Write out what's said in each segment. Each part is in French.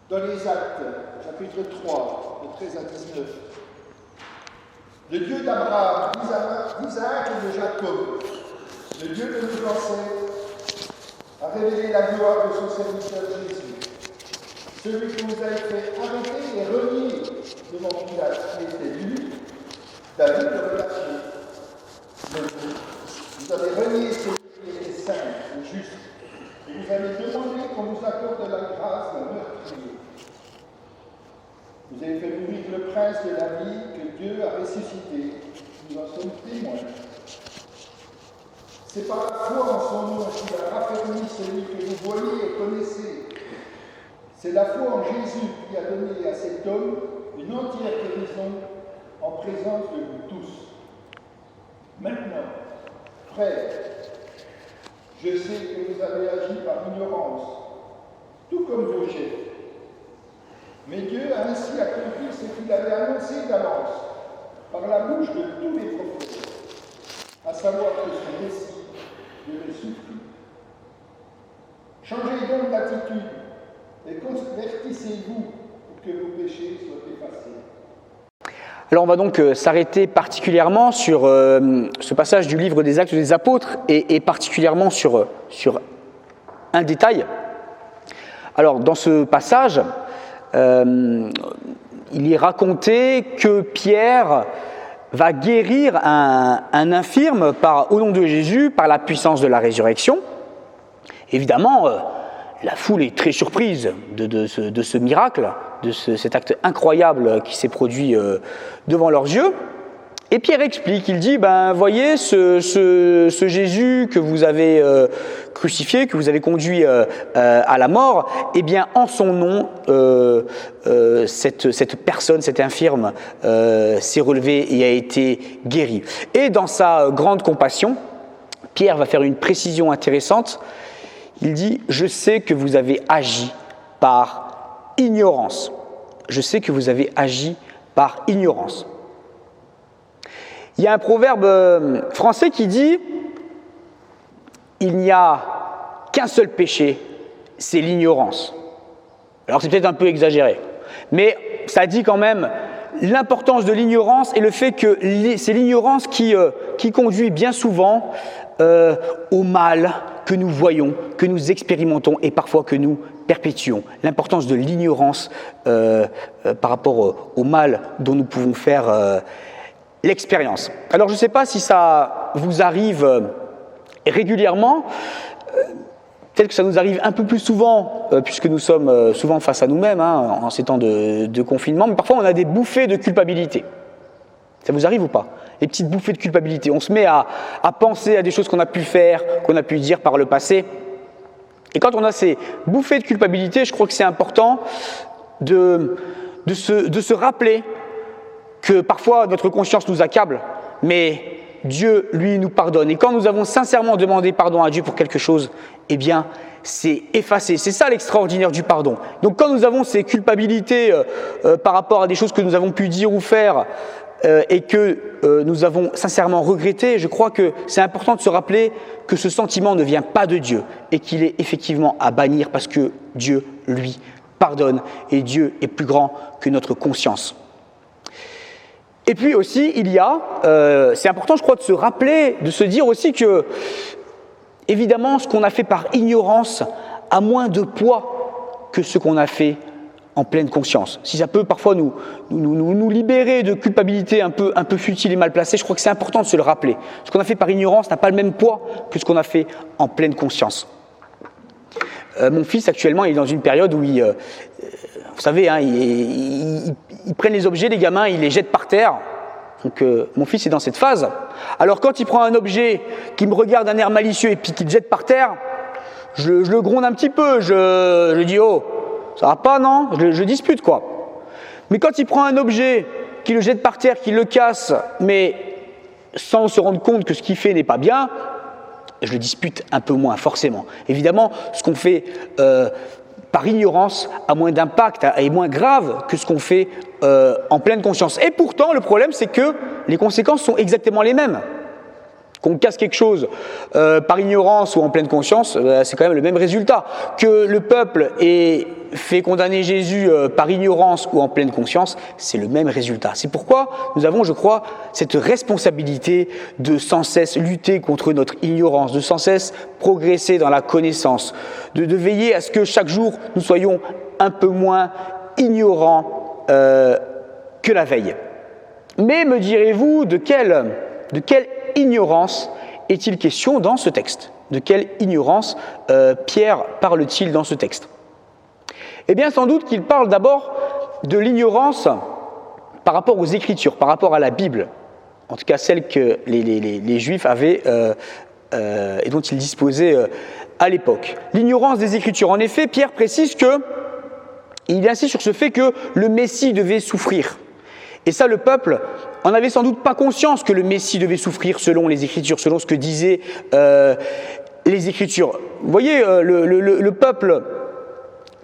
Dans les Actes, chapitre 3, de 13 à 19, le Dieu d'Abraham, d'Isaac et de Jacob, le Dieu de nos ancêtres, a révélé la gloire de son serviteur Jésus, celui qui nous a fait arrêter et renier devant Pilate, qui était lui, David le relâché. Vous avez renié celui qui était saint et juste, et vous avez demandé qu'on vous accorde la grâce d'un meurtrier. Vous avez fait mourir le prince de la vie que Dieu a ressuscité. Nous en sommes témoins. C'est par la foi en son nom qu'il a raffermi celui que vous voyez et connaissez. C'est la foi en Jésus qui a donné à cet homme une entière guérison en présence de vous tous. Maintenant, frères, je sais que vous avez agi par ignorance, tout comme vos chefs. Mais Dieu a ainsi accompli ce qu'il avait annoncé d'avance, par la bouche de tous les prophètes, à savoir que son Messie devait souffrir. Changez donc d'attitude et convertissez-vous pour que vos péchés soient effacés. Alors on va donc s'arrêter particulièrement sur ce passage du livre des Actes des Apôtres et particulièrement sur un détail. Alors dans ce passage, il est raconté que Pierre va guérir un infirme au nom de Jésus par la puissance de la résurrection. Évidemment, la foule est très surprise de ce miracle, cet acte incroyable qui s'est produit devant leurs yeux. Et Pierre explique, il dit, voyez, ce Jésus que vous avez crucifié, que vous avez conduit à la mort, eh bien, en son nom, cette personne, cet infirme, s'est relevé et a été guéri. Et dans sa grande compassion, Pierre va faire une précision intéressante. Il dit, je sais que vous avez agi par ignorance. Je sais que vous avez agi par ignorance. Il y a un proverbe français qui dit « Il n'y a qu'un seul péché, c'est l'ignorance ». Alors c'est peut-être un peu exagéré, mais ça dit quand même l'importance de l'ignorance et le fait que c'est l'ignorance qui conduit bien souvent au mal que nous voyons, que nous expérimentons et parfois que nous perpétuons. L'importance de l'ignorance par rapport au mal dont nous pouvons faire l'expérience. Alors je ne sais pas si ça vous arrive régulièrement, peut-être que ça nous arrive un peu plus souvent, puisque nous sommes souvent face à nous-mêmes en ces temps de confinement, mais parfois on a des bouffées de culpabilité. Ça vous arrive ou pas? Les petites bouffées de culpabilité. On se met à penser à des choses qu'on a pu faire, qu'on a pu dire par le passé. Et quand on a ces bouffées de culpabilité, je crois que c'est important de se rappeler que parfois notre conscience nous accable, mais Dieu, lui, nous pardonne. Et quand nous avons sincèrement demandé pardon à Dieu pour quelque chose, eh bien, c'est effacé. C'est ça l'extraordinaire du pardon. Donc quand nous avons ces culpabilités par rapport à des choses que nous avons pu dire ou faire et que nous avons sincèrement regretté, je crois que c'est important de se rappeler que ce sentiment ne vient pas de Dieu et qu'il est effectivement à bannir parce que Dieu, lui, pardonne et Dieu est plus grand que notre conscience. Et puis aussi, c'est important, je crois, de se rappeler, de se dire aussi que, évidemment, ce qu'on a fait par ignorance a moins de poids que ce qu'on a fait en pleine conscience. Si ça peut parfois nous libérer de culpabilité un peu futile et mal placée, je crois que c'est important de se le rappeler. Ce qu'on a fait par ignorance n'a pas le même poids que ce qu'on a fait en pleine conscience. Mon fils, actuellement, il est dans une période où vous savez, ils prennent les objets, les gamins, ils les jettent par terre. Donc mon fils est dans cette phase. Alors quand il prend un objet, qu'il me regarde d'un air malicieux et puis qu'il le jette par terre, je le gronde un petit peu, je dis « Oh, ça va pas, non ?» Je dispute, quoi. Mais quand il prend un objet, qu'il le jette par terre, qu'il le casse, mais sans se rendre compte que ce qu'il fait n'est pas bien, je le dispute un peu moins, forcément. Évidemment, ce qu'on fait par ignorance a moins d'impact, est moins grave que ce qu'on fait en pleine conscience. Et pourtant, le problème, c'est que les conséquences sont exactement les mêmes. Qu'on casse quelque chose par ignorance ou en pleine conscience, c'est quand même le même résultat. Que le peuple ait fait condamner Jésus par ignorance ou en pleine conscience, c'est le même résultat. C'est pourquoi nous avons, je crois, cette responsabilité de sans cesse lutter contre notre ignorance, de sans cesse progresser dans la connaissance, de veiller à ce que chaque jour nous soyons un peu moins ignorants que la veille. Mais me direz-vous, de quelle ignorance est-il question dans ce texte? De quelle ignorance Pierre parle-t-il dans ce texte? Eh bien, sans doute qu'il parle d'abord de l'ignorance par rapport aux Écritures, par rapport à la Bible, en tout cas celle que les Juifs avaient et dont ils disposaient à l'époque. L'ignorance des Écritures. En effet, Pierre précise qu'il insiste sur ce fait que le Messie devait souffrir. Et ça, le peuple en avait sans doute pas conscience que le Messie devait souffrir selon les Écritures, selon ce que disaient les Écritures. Vous voyez, le peuple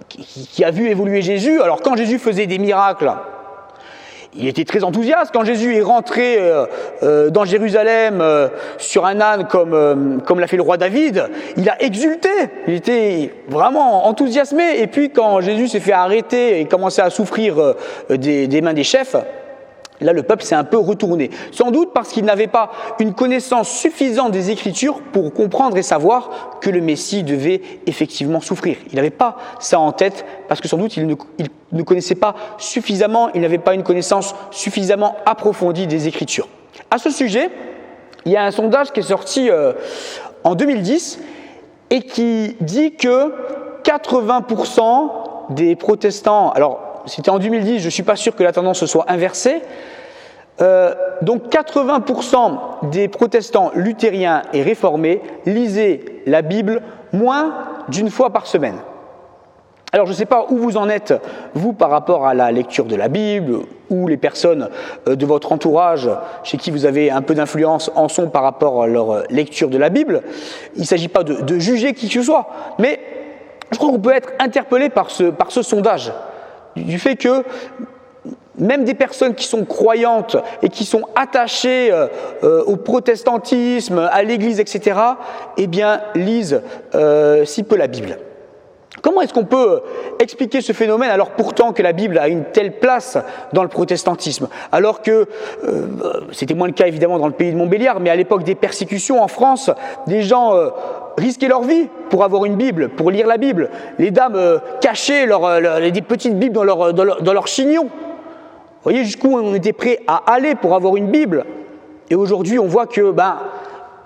qui a vu évoluer Jésus, alors quand Jésus faisait des miracles, il était très enthousiaste. Quand Jésus est rentré dans Jérusalem sur un âne comme l'a fait le roi David, il a exulté, il était vraiment enthousiasmé. Et puis quand Jésus s'est fait arrêter et commençait à souffrir des mains des chefs, là, le peuple s'est un peu retourné. Sans doute parce qu'il n'avait pas une connaissance suffisante des Écritures pour comprendre et savoir que le Messie devait effectivement souffrir. Il n'avait pas ça en tête parce que sans doute il ne connaissait pas suffisamment, il n'avait pas une connaissance suffisamment approfondie des Écritures. À ce sujet, il y a un sondage qui est sorti en 2010 et qui dit que 80% des protestants, alors c'était en 2010, je ne suis pas sûr que la tendance se soit inversée. Donc 80% des protestants luthériens et réformés lisaient la Bible moins d'une fois par semaine. Alors je ne sais pas où vous en êtes, vous, par rapport à la lecture de la Bible, ou les personnes de votre entourage chez qui vous avez un peu d'influence en sont par rapport à leur lecture de la Bible. Il ne s'agit pas de juger qui que ce soit, mais je crois qu'on peut être interpellé par ce sondage. Du fait que même des personnes qui sont croyantes et qui sont attachées au protestantisme, à l'Église, etc., eh bien, lisent si peu la Bible. Comment est-ce qu'on peut expliquer ce phénomène alors pourtant que la Bible a une telle place dans le protestantisme? Alors que, c'était moins le cas évidemment dans le pays de Montbéliard, mais à l'époque des persécutions en France, des gens risquaient leur vie pour avoir une Bible, pour lire la Bible. Les dames cachaient des petites Bibles dans leur chignon. Vous voyez jusqu'où on était prêt à aller pour avoir une Bible. Et aujourd'hui, on voit que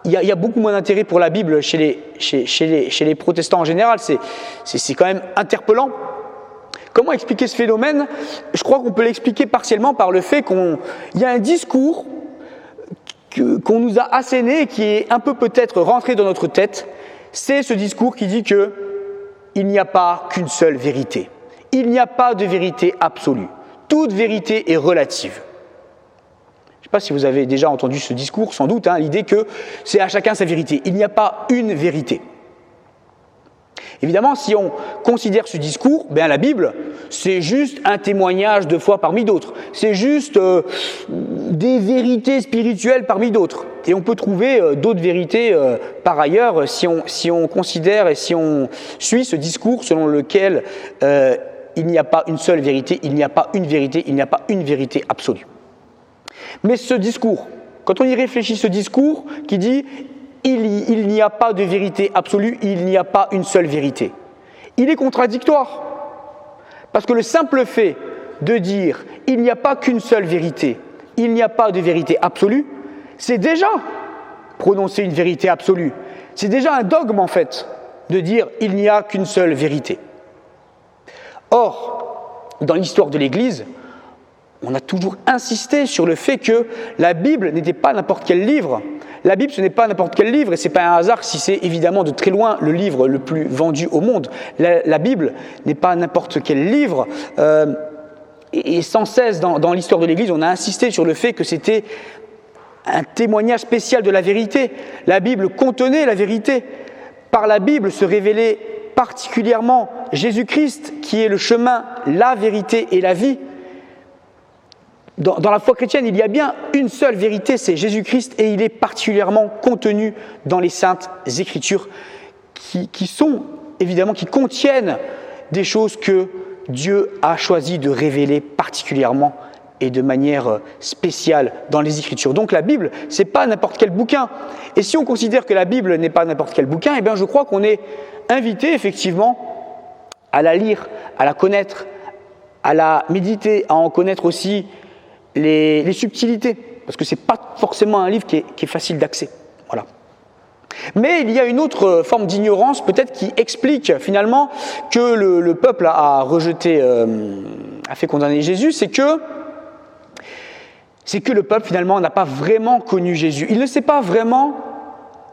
il y a beaucoup moins d'intérêt pour la Bible chez les protestants en général. C'est quand même interpellant. Comment expliquer ce phénomène? Je crois qu'on peut l'expliquer partiellement par le fait qu'il y a un discours qu'on nous a asséné et qui est un peu peut-être rentré dans notre tête. C'est ce discours qui dit qu'il n'y a pas qu'une seule vérité. Il n'y a pas de vérité absolue. Toute vérité est relative. Je ne sais pas si vous avez déjà entendu ce discours, sans doute, l'idée que c'est à chacun sa vérité. Il n'y a pas une vérité. Évidemment, si on considère ce discours, la Bible, c'est juste un témoignage de foi parmi d'autres. C'est juste des vérités spirituelles parmi d'autres. Et on peut trouver d'autres vérités par ailleurs si on considère et si on suit ce discours selon lequel il n'y a pas une seule vérité, il n'y a pas une vérité, il n'y a pas une vérité absolue. Mais ce discours, quand on y réfléchit, ce discours qui dit « il n'y a pas de vérité absolue, il n'y a pas une seule vérité », il est contradictoire. Parce que le simple fait de dire « il n'y a pas qu'une seule vérité, il n'y a pas de vérité absolue », c'est déjà prononcer une vérité absolue. C'est déjà un dogme en fait, de dire « il n'y a qu'une seule vérité ». Or, dans l'histoire de l'Église, on a toujours insisté sur le fait que la Bible n'était pas n'importe quel livre. La Bible, ce n'est pas n'importe quel livre, et ce n'est pas un hasard si c'est évidemment de très loin le livre le plus vendu au monde. La Bible n'est pas n'importe quel livre, et sans cesse dans l'histoire de l'Église, on a insisté sur le fait que c'était un témoignage spécial de la vérité. La Bible contenait la vérité. Par la Bible se révélait particulièrement Jésus-Christ, qui est le chemin, la vérité et la vie. dans la foi chrétienne, il y a bien une seule vérité, c'est Jésus-Christ, et il est particulièrement contenu dans les Saintes Écritures qui sont, évidemment, qui contiennent des choses que Dieu a choisi de révéler particulièrement et de manière spéciale dans les Écritures. Donc la Bible, ce n'est pas n'importe quel bouquin. Et si on considère que la Bible n'est pas n'importe quel bouquin, eh bien je crois qu'on est invité effectivement à la lire, à la connaître, à la méditer, à en connaître aussi les subtilités. Parce que ce n'est pas forcément un livre qui est facile d'accès. Voilà. Mais il y a une autre forme d'ignorance peut-être qui explique finalement que le peuple a rejeté, a fait condamner Jésus, c'est que le peuple finalement n'a pas vraiment connu Jésus. Il ne s'est pas vraiment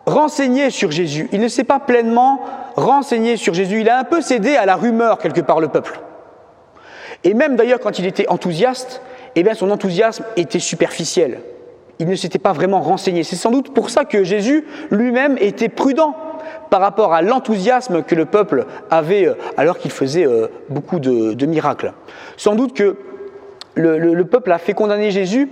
renseigné sur Jésus. Il ne s'est pas pleinement renseigné sur Jésus. Il a un peu cédé à la rumeur quelque part, le peuple. Et même d'ailleurs quand il était enthousiaste, eh bien son enthousiasme était superficiel. Il ne s'était pas vraiment renseigné. C'est sans doute pour ça que Jésus lui-même était prudent par rapport à l'enthousiasme que le peuple avait alors qu'il faisait beaucoup de miracles. Sans doute que le peuple a fait condamner Jésus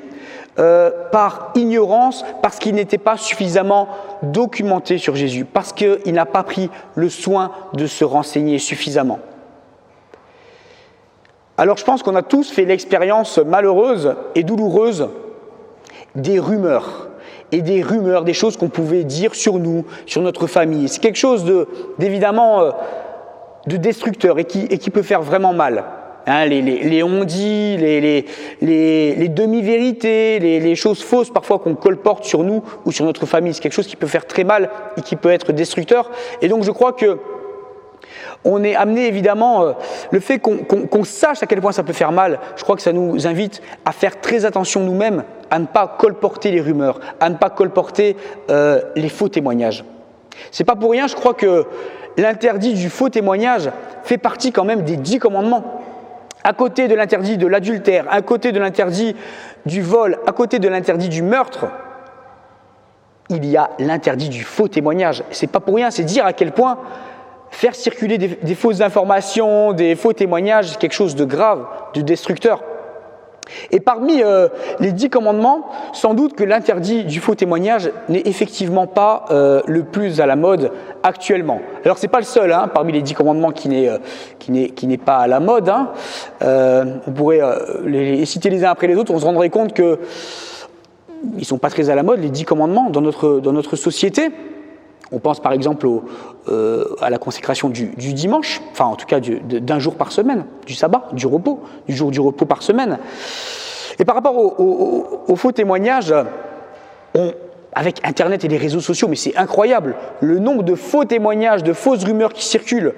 par ignorance, parce qu'il n'était pas suffisamment documenté sur Jésus, parce qu'il n'a pas pris le soin de se renseigner suffisamment. Alors je pense qu'on a tous fait l'expérience malheureuse et douloureuse des rumeurs, des choses qu'on pouvait dire sur nous, sur notre famille. C'est quelque chose d'évidemment de destructeur et qui peut faire vraiment mal. Hein, les on-dit, les demi-vérités, les choses fausses parfois qu'on colporte sur nous ou sur notre famille, c'est quelque chose qui peut faire très mal et qui peut être destructeur. Et donc je crois que on est amené évidemment, le fait qu'on sache à quel point ça peut faire mal, je crois que ça nous invite à faire très attention nous-mêmes, à ne pas colporter les rumeurs, à ne pas colporter les faux témoignages. C'est pas pour rien, je crois que l'interdit du faux témoignage fait partie quand même des 10 commandements. À côté de l'interdit de l'adultère, à côté de l'interdit du vol, à côté de l'interdit du meurtre, il y a l'interdit du faux témoignage. C'est pas pour rien, c'est dire à quel point faire circuler des fausses informations, des faux témoignages, c'est quelque chose de grave, de destructeur. Et parmi les 10 commandements, sans doute que l'interdit du faux témoignage n'est effectivement pas le plus à la mode actuellement. Alors c'est pas le seul parmi les 10 commandements qui n'est pas à la mode. On pourrait les citer les uns après les autres, on se rendrait compte que ils sont pas très à la mode les 10 commandements dans notre société. On pense par exemple à la consécration du dimanche, enfin en tout cas d'un jour par semaine, du sabbat, du jour du repos par semaine. Et par rapport au faux témoignage, avec Internet et les réseaux sociaux, mais c'est incroyable, le nombre de faux témoignages, de fausses rumeurs qui circulent.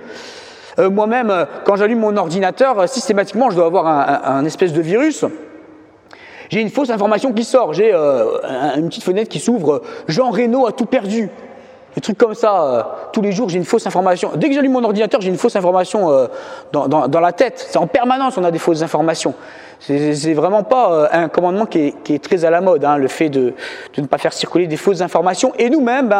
Moi-même, quand j'allume mon ordinateur, systématiquement, je dois avoir un espèce de virus. J'ai une fausse information qui sort, j'ai une petite fenêtre qui s'ouvre, Jean Reno a tout perdu. Des trucs comme ça, tous les jours j'ai une fausse information. Dès que j'allume mon ordinateur, j'ai une fausse information dans la tête. C'est en permanence, on a des fausses informations. C'est vraiment pas un commandement qui est très à la mode, le fait de ne pas faire circuler des fausses informations. Et nous-mêmes,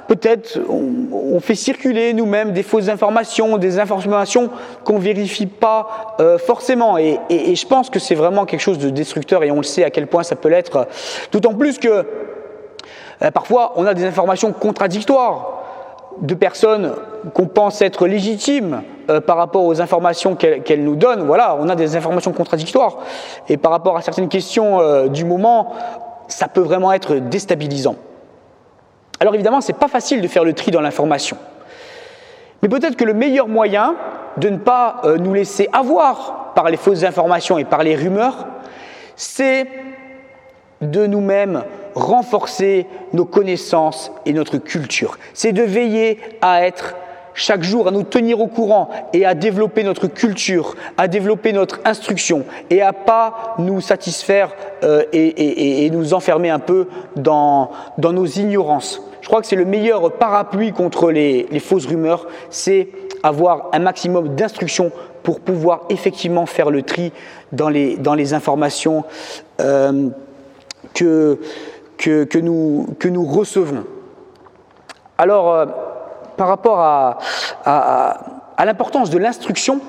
peut-être, on fait circuler nous-mêmes des fausses informations, des informations qu'on vérifie pas forcément. Et je pense que c'est vraiment quelque chose de destructeur et on le sait à quel point ça peut l'être. D'autant plus que parfois, on a des informations contradictoires de personnes qu'on pense être légitimes par rapport aux informations qu'elles nous donnent. Voilà, on a des informations contradictoires. Et par rapport à certaines questions du moment, ça peut vraiment être déstabilisant. Alors évidemment, ce n'est pas facile de faire le tri dans l'information. Mais peut-être que le meilleur moyen de ne pas nous laisser avoir par les fausses informations et par les rumeurs, c'est de nous-mêmes renforcer nos connaissances et notre culture. C'est de veiller à être chaque jour, à nous tenir au courant et à développer notre culture, à développer notre instruction et à pas nous satisfaire et nous enfermer un peu dans nos ignorances. Je crois que c'est le meilleur parapluie contre les fausses rumeurs, c'est avoir un maximum d'instruction pour pouvoir effectivement faire le tri dans les informations que nous recevons. Alors, par rapport à l'importance de l'instruction,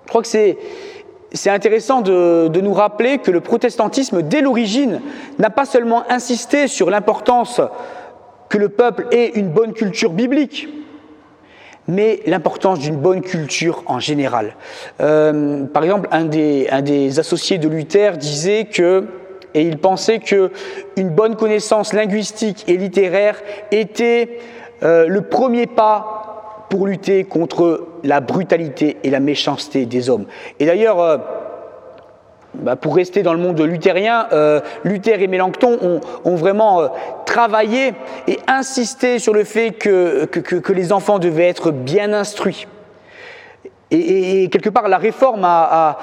je crois que c'est c'est intéressant de nous rappeler que le protestantisme, dès l'origine, n'a pas seulement insisté sur l'importance que le peuple ait une bonne culture biblique, mais l'importance d'une bonne culture en général. Par exemple, un des associés de Luther disait et il pensait qu'une bonne connaissance linguistique et littéraire était le premier pas pour lutter contre la brutalité et la méchanceté des hommes. Et d'ailleurs, pour rester dans le monde luthérien, Luther et Mélenchon ont vraiment travaillé et insisté sur le fait que les enfants devaient être bien instruits. Et quelque part, la réforme a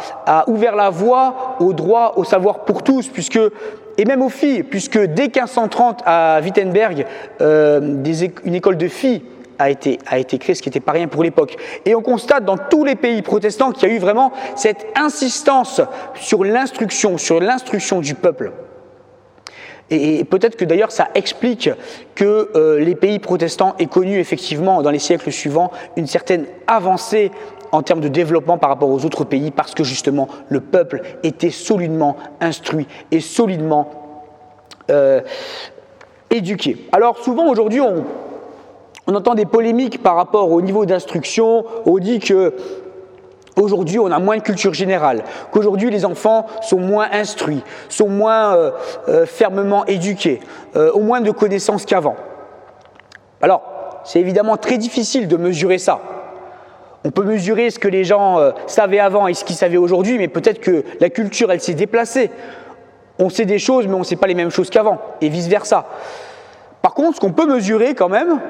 ouvert la voie au droit au savoir pour tous, et même aux filles, puisque dès 1530 à Wittenberg, une école de filles a été créée, ce qui n'était pas rien pour l'époque. Et on constate dans tous les pays protestants qu'il y a eu vraiment cette insistance sur l'instruction du peuple. Et peut-être que d'ailleurs ça explique que les pays protestants aient connu effectivement dans les siècles suivants une certaine avancée en termes de développement par rapport aux autres pays, parce que justement le peuple était solidement instruit et solidement éduqué. Alors souvent aujourd'hui on entend des polémiques par rapport au niveau d'instruction. On dit qu'aujourd'hui on a moins de culture générale, qu'aujourd'hui les enfants sont moins instruits, sont moins fermement éduqués, ont moins de connaissances qu'avant. Alors c'est évidemment très difficile de mesurer ça. On peut mesurer ce que les gens savaient avant et ce qu'ils savaient aujourd'hui, mais peut-être que la culture elle s'est déplacée. On sait des choses mais on ne sait pas les mêmes choses qu'avant, et vice-versa. Par contre, ce qu'on peut mesurer quand même,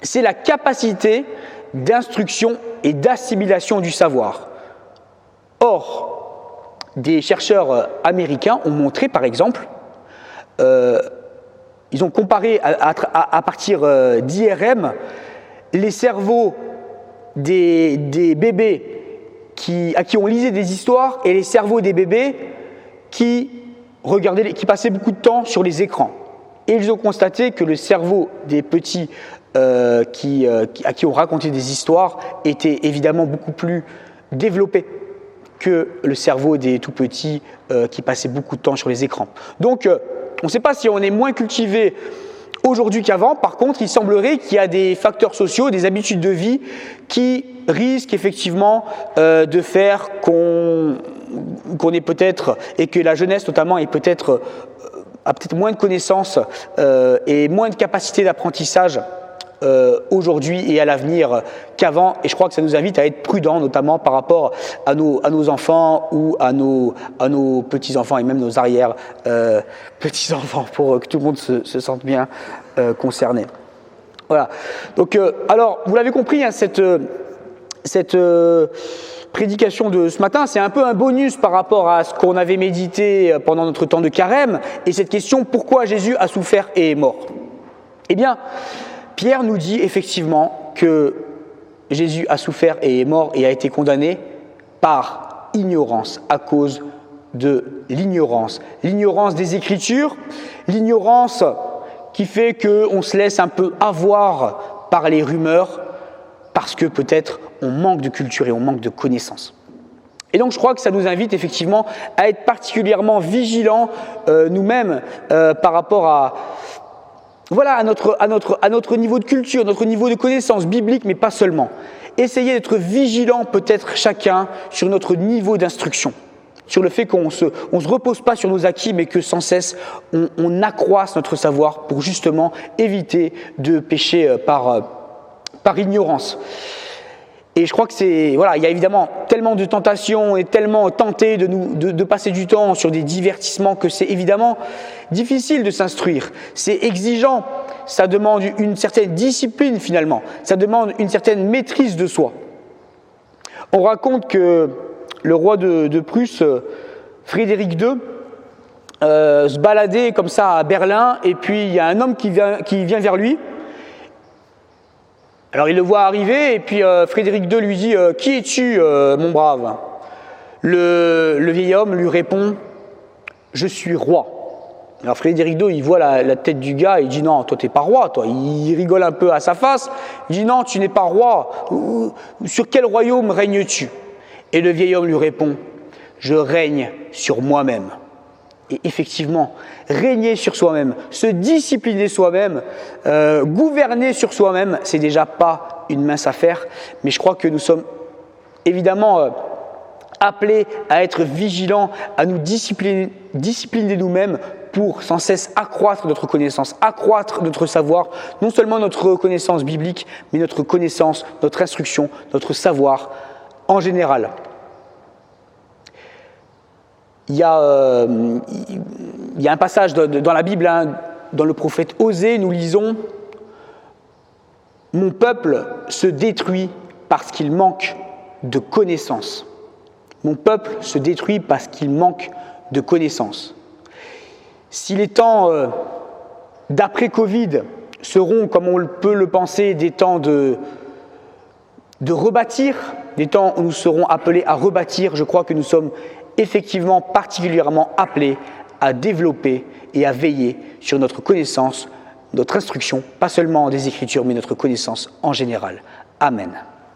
c'est la capacité d'instruction et d'assimilation du savoir. Or, des chercheurs américains ont montré, par exemple, ils ont comparé à partir d'IRM les cerveaux des bébés à qui on lisait des histoires et les cerveaux des bébés qui passaient beaucoup de temps sur les écrans. Et ils ont constaté que le cerveau des petits à qui on racontait des histoires était évidemment beaucoup plus développé que le cerveau des tout petits qui passaient beaucoup de temps sur les écrans. Donc, on ne sait pas si on est moins cultivé aujourd'hui qu'avant. Par contre, il semblerait qu'il y a des facteurs sociaux, des habitudes de vie qui risquent effectivement de faire qu'on est peut-être, et que la jeunesse notamment a peut-être moins de connaissances et moins de capacité d'apprentissage aujourd'hui et à l'avenir qu'avant, et je crois que ça nous invite à être prudents, notamment par rapport à nos enfants ou à nos petits-enfants et même nos arrière-petits-enfants, pour que tout le monde se sente bien concerné. Voilà. Donc, alors, vous l'avez compris, hein, cette prédication de ce matin, c'est un peu un bonus par rapport à ce qu'on avait médité pendant notre temps de carême, et cette question, pourquoi Jésus a souffert et est mort? Eh bien, Pierre nous dit effectivement que Jésus a souffert et est mort et a été condamné par ignorance, à cause de l'ignorance. L'ignorance des Écritures, l'ignorance qui fait qu'on se laisse un peu avoir par les rumeurs, parce que peut-être on manque de culture et on manque de connaissances. Et donc je crois que ça nous invite effectivement à être particulièrement vigilants nous-mêmes par rapport à notre niveau de culture, notre niveau de connaissance biblique, mais pas seulement. Essayez d'être vigilants peut-être chacun sur notre niveau d'instruction, sur le fait qu'on ne se repose pas sur nos acquis, mais que sans cesse on accroisse notre savoir pour justement éviter de pécher par ignorance. Et je crois que il y a évidemment tellement de tentations et tellement tenté de passer du temps sur des divertissements que c'est évidemment difficile de s'instruire. C'est exigeant, ça demande une certaine discipline finalement, ça demande une certaine maîtrise de soi. On raconte que le roi de Prusse, Frédéric II, se baladait comme ça à Berlin, et puis il y a un homme qui vient vers lui. Alors il le voit arriver, et puis Frédéric II lui dit « Qui es-tu, mon brave ?» Le vieil homme lui répond « Je suis roi ». Alors Frédéric II, il voit la tête du gars, et il dit « Non, toi t'es pas roi, toi ». Il rigole un peu à sa face, il dit « Non, tu n'es pas roi, sur quel royaume règnes-tu » Et le vieil homme lui répond je règne sur moi-même. Et effectivement, régner sur soi-même, se discipliner soi-même, gouverner sur soi-même, c'est déjà pas une mince affaire, mais je crois que nous sommes évidemment appelés à être vigilants, à nous discipliner nous-mêmes pour sans cesse accroître notre connaissance, accroître notre savoir, non seulement notre connaissance biblique, mais notre connaissance, notre instruction, notre savoir en général. Il y a un passage dans la Bible, dans le prophète Osée, nous lisons « Mon peuple se détruit parce qu'il manque de connaissances. » Mon peuple se détruit parce qu'il manque de connaissances. Si les temps d'après-Covid seront, comme on peut le penser, des temps de rebâtir, des temps où nous serons appelés à rebâtir, je crois que nous sommes effectivement particulièrement appelés à développer et à veiller sur notre connaissance, notre instruction, pas seulement des Écritures, mais notre connaissance en général. Amen.